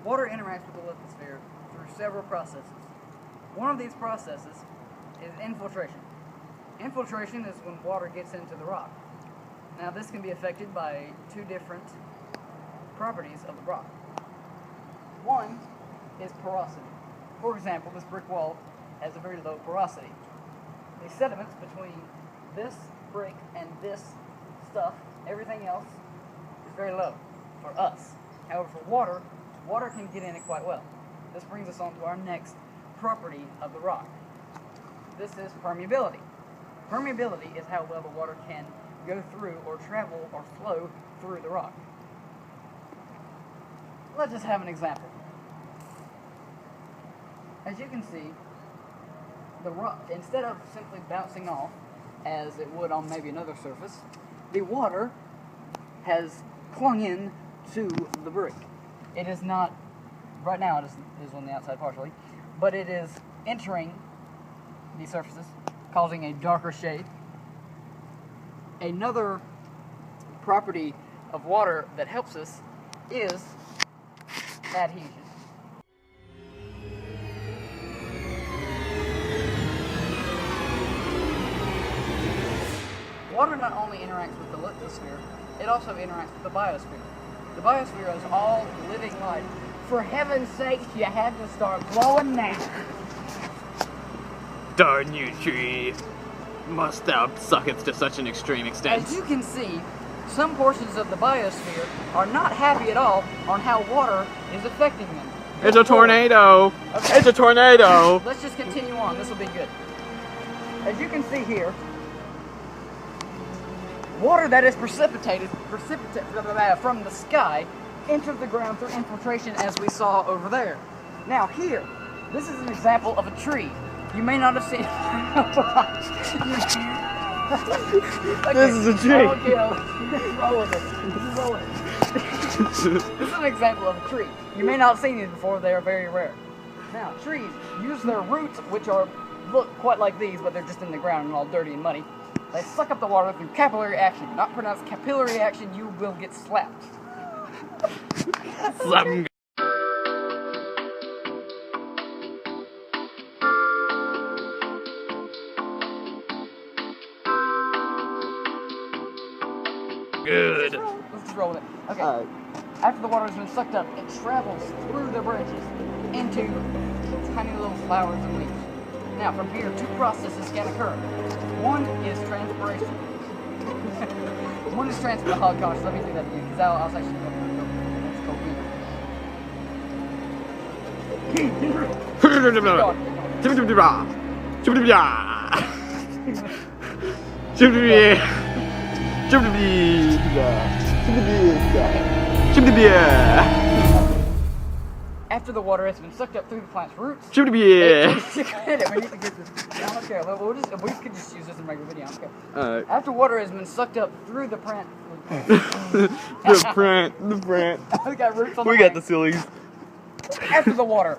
Water interacts with the lithosphere through several processes. One of these processes is infiltration. Infiltration is when water gets into the rock. Now this can be affected by two different properties of the rock. One is porosity. For example, this brick wall has a very low porosity. The sediments between this brick and this stuff, everything else, is very low for us. However, for water can get in it quite well. This brings us on to our next property of the rock. This is permeability. Permeability is how well the water can go through or travel or flow through the rock. Let's just have an example. As you can see, the rock, instead of simply bouncing off as it would on maybe another surface, the water has clung in to the brick. It is not, right now it is on the outside partially, but it is entering the surfaces, causing a darker shade. Another property of water that helps us is adhesion. Water not only interacts with the lithosphere, it also interacts with the biosphere. The biosphere is all living life. For heaven's sake, you had to start blowing now. Darn you, tree. Must thou sucketh to such an extreme extent? As you can see, some portions of the biosphere are not happy at all on how water is affecting them. It's a tornado! Okay. It's a tornado! Let's just continue on. This will be good. As you can see here, water that is precipitated from the sky entered the ground through infiltration, as we saw over there. Now here, this is an example of a tree. You may not have seen okay. This is a tree. Okay, roll with it. This is an example of a tree. You may not have seen these before. They are very rare. Now, trees use their roots, which look quite like these, but they're just in the ground and all dirty and muddy. They suck up the water through capillary action. Not pronounced capillary action, you will get slapped. Slap 'em. Good. Let's just roll with it. Okay. After the water has been sucked up, it travels through the branches into tiny little flowers and leaves. Now, from here, two processes can occur. One is transpiration. One is transpiration. Oh gosh, let me do that again, because I was actually going to After the water has been sucked up through the plant's roots, we need to get this. I don't care. We could just use this in regular video. I don't care. After water has been sucked up through the plant, the plant. we got roots on We got the sillies. After the water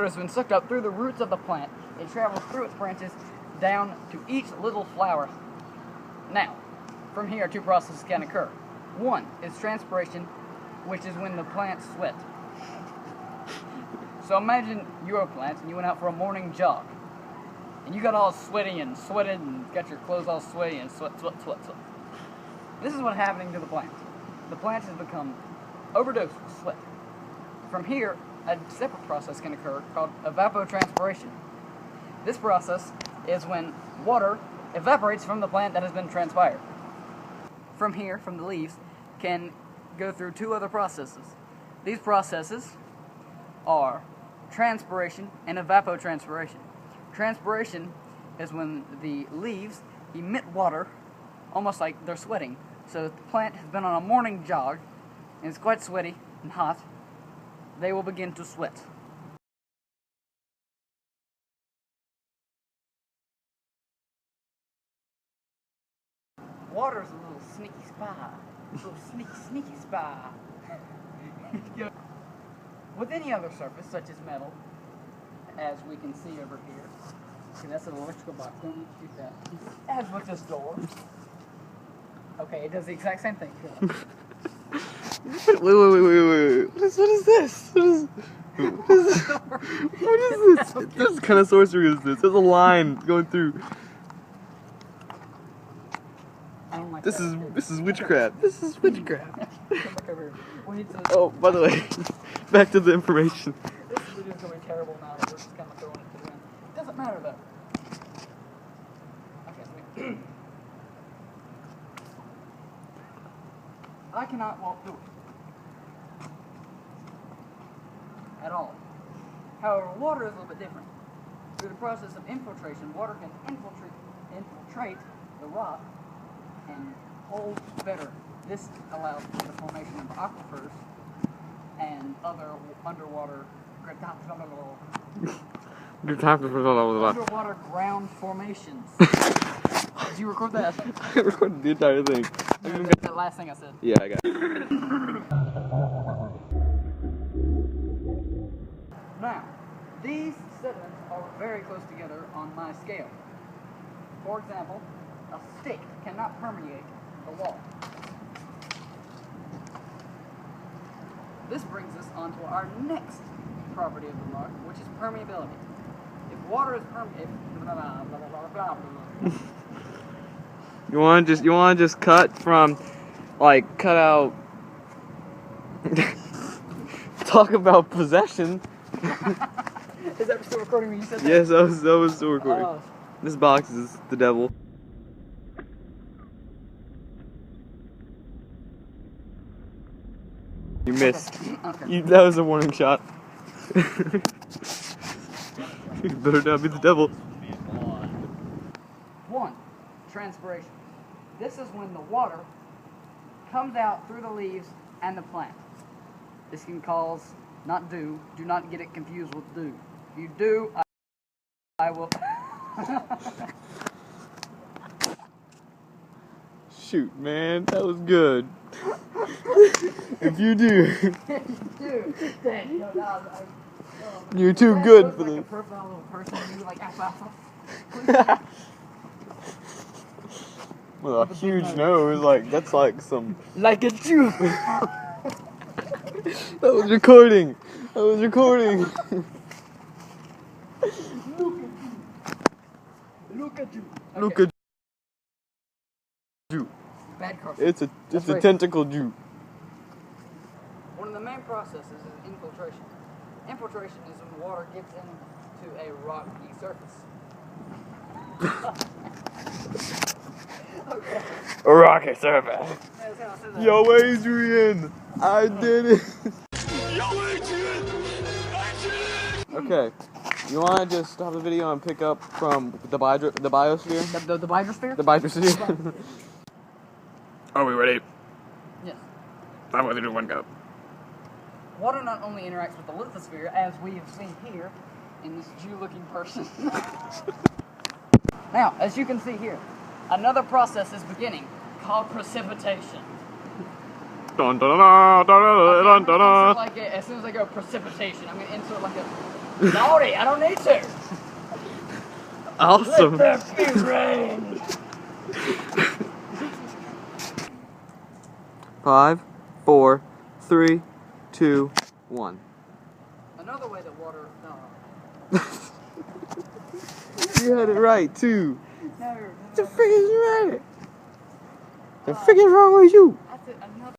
has been sucked up through the roots of the plant, it travels through its branches down to each little flower. Now, from here, two processes can occur. One is transpiration, which is when the plants sweat. So imagine you're a plant and you went out for a morning jog. And you got all sweaty and sweated and got your clothes all sweaty and sweat. This is what's happening to the plant. The plant has become overdosed with sweat. From here, a separate process can occur called evapotranspiration. This process is when water evaporates from the plant that has been transpired. From here, from the leaves, can go through two other processes. These processes are transpiration and evapotranspiration. Transpiration is when the leaves emit water, almost like they're sweating. So if the plant has been on a morning jog and it's quite sweaty and hot, they will begin to sweat. Water's a little sneaky spy. A little sneaky spy. With any other surface, such as metal, as we can see over here. Okay, that's an electrical box. Don't need to shoot that. As with this door. Okay, it does the exact same thing. Wait. What is this? What is this? What is this? What kind of sorcery is this? There's a line going through. I don't like This that. is witchcraft. This is witchcraft. Look over here. We need to. Oh, by the way, back to the information. This video is going terrible now that we're just kind of throwing it to the end. It doesn't matter though. Okay, so I cannot walk through it. At all. However, water is a little bit different. Through the process of infiltration, water can infiltrate the rock and hold better. This allows for the formation of aquifers and other underwater underwater ground formations. Did you record that? I recorded the entire thing. The last thing I said. Yeah, I got it. Now, these sediments are very close together on my scale. For example, a stick cannot permeate the wall. This brings us on to our next property of the rock, which is permeability. If water is permeable, You want to just cut out. Talk about possession. Is that still recording when you said that? Yes, that was still recording. This box is the devil. You missed. Okay. That was a warning shot. You better not be the devil. 1. Transpiration. This is when the water comes out through the leaves and the plant. This can cause, not dew, do not get it confused with dew. If you do, I will... Shoot, man, that was good. If you do, you're too good for this. With a huge nose, that's like some. Like a Jew. That was recording. Look at you. Look at you. Bad car. It's a tentacle Jew. One of the main processes is infiltration. Infiltration is when water gets into a rocky surface. Okay. A rocky surface. Yo, Adrian, I did it. Yo, Adrian, I did it. Okay, you want to just stop the video and pick up from the biosphere? The hydrosphere? The biosphere. Are we ready? Yes. I'm going to do one go. Water not only interacts with the lithosphere, as we have seen here in this Jew-looking person. Now, as you can see here, another process is beginning called precipitation. Dun, dun, dun, dun, dun, dun, dun. Like as soon as I go precipitation, I'm going to insert like a... Lordy, I don't need to! Awesome. Let there be rain! 5, 4, 3, 2, 1. Another way that water... You had it right, too. No. The frick is right? The frick is wrong with you? That's it, another...